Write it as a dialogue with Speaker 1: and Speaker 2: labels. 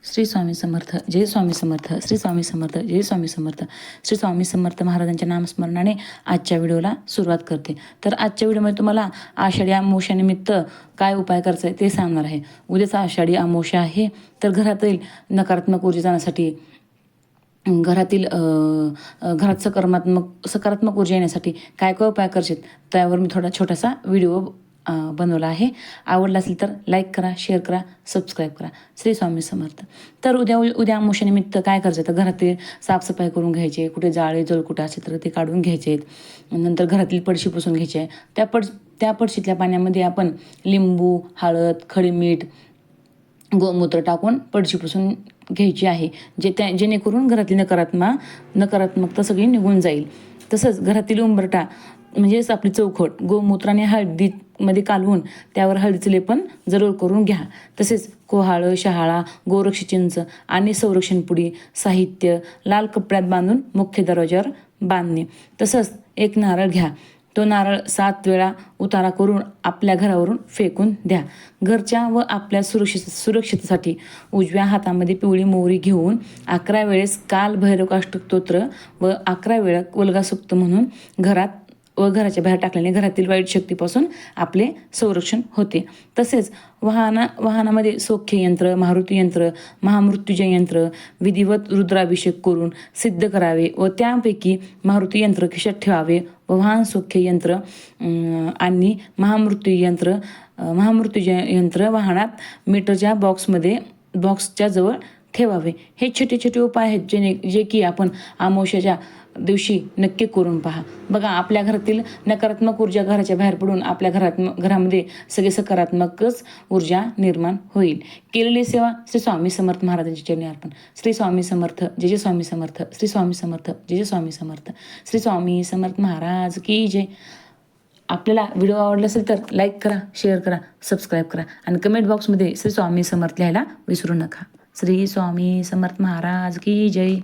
Speaker 1: श्री स्वामी समर्थ, जय स्वामी समर्थ, श्री स्वामी समर्थ, जय स्वामी समर्थ. श्री स्वामी समर्थ महाराजांच्या नामस्मरणाने आजच्या व्हिडिओला सुरुवात करते. तर आजच्या व्हिडिओमध्ये तुम्हाला आषाढी अमावस्यानिमित्त काय उपाय करायचा आहे ते सांगणार आहे. उद्याचा आषाढी अमावस्या आहे, तर घरातील नकारात्मक ऊर्जा जाण्यासाठी, घरात सकारात्मक ऊर्जा येण्यासाठी काय काय उपाय करायचे त्यावर मी छोटासा व्हिडिओ बनवला आहे. आवडला असेल तर लाईक करा, शेअर करा, सबस्क्राईब करा. श्री स्वामी समर्थ. तर उद्या अमावस्यानिमित्त काय करायचं, तर घरातील साफसफाई करून घ्यायची, कुठे जाळे जळकुटे असेल तर ते काढून घ्यायचे आहेत. नंतर घरातील पडशी पुसून घ्यायची आहे. त्या पडशीतल्या पाण्यामध्ये आपण लिंबू, हळद, खडी मीठ, गोमूत्र टाकून पडशी पुसून घ्यायची आहे, जेणेकरून घरातली नकारात्मकता सगळी निघून जाईल. तसंच घरातील उंबरटा म्हणजेच आपली चौखट गोमूत्र आणि हळदीमध्ये कालवून त्यावर हळदीचं लेपन जरूर करून घ्या. तसेच कोहाळं, शहाळा, गोरक्ष चिंच आणि संरक्षण पुडी साहित्य लाल कपड्यात बांधून मुख्य दरवाज्यावर बांधणे. तसंच एक नारळ घ्या, तो नारळ 7 वेळा उतारा करून आपल्या घरावरून फेकून द्या. घरच्या व आपल्या सुरक्षिततेसाठी उजव्या हातामध्ये पिवळी मोहरी घेऊन 11 वेळेस काल भैरवाष्टक स्तोत्र व 11 वेळा वल्गासुक्त म्हणून घरात व घराच्या बाहेर टाकल्याने घरातील वाईट शक्तीपासून आपले संरक्षण होते. तसेच वाहनामध्ये सौख्य यंत्र, मारुती यंत्र, महामृत्युंजय यंत्र विधिवत रुद्राभिषेक करून सिद्ध करावे व त्यापैकी मारुती यंत्र खिशात ठेवावे व वाहन सौख्य यंत्र आणि महामृत्युंजय यंत्र वाहनात मीटरच्या बॉक्सच्या जवळ ठेवावे. हे छोटे छोटे उपाय आहेत जे की आपण अमावस्येच्या दिवशी नक्की करून पहा. बघा, आपल्या घरातील नकारात्मक ऊर्जा घराच्या बाहेर पडून आपल्या घरामध्ये सगळे सकारात्मकच ऊर्जा निर्माण होईल. केलेली सेवा श्री स्वामी समर्थ महाराजांच्या चरणी अर्पण. श्री स्वामी समर्थ, जय जय स्वामी समर्थ. श्री स्वामी समर्थ, जय जय स्वामी समर्थ. श्री स्वामी समर्थ महाराज की जय. आपल्याला व्हिडिओ आवडला असेल तर लाईक करा, शेअर करा, सबस्क्राईब करा आणि कमेंट बॉक्समध्ये श्री स्वामी समर्थ लिहायला विसरू नका. श्री स्वामी समर्थ महाराज की जय.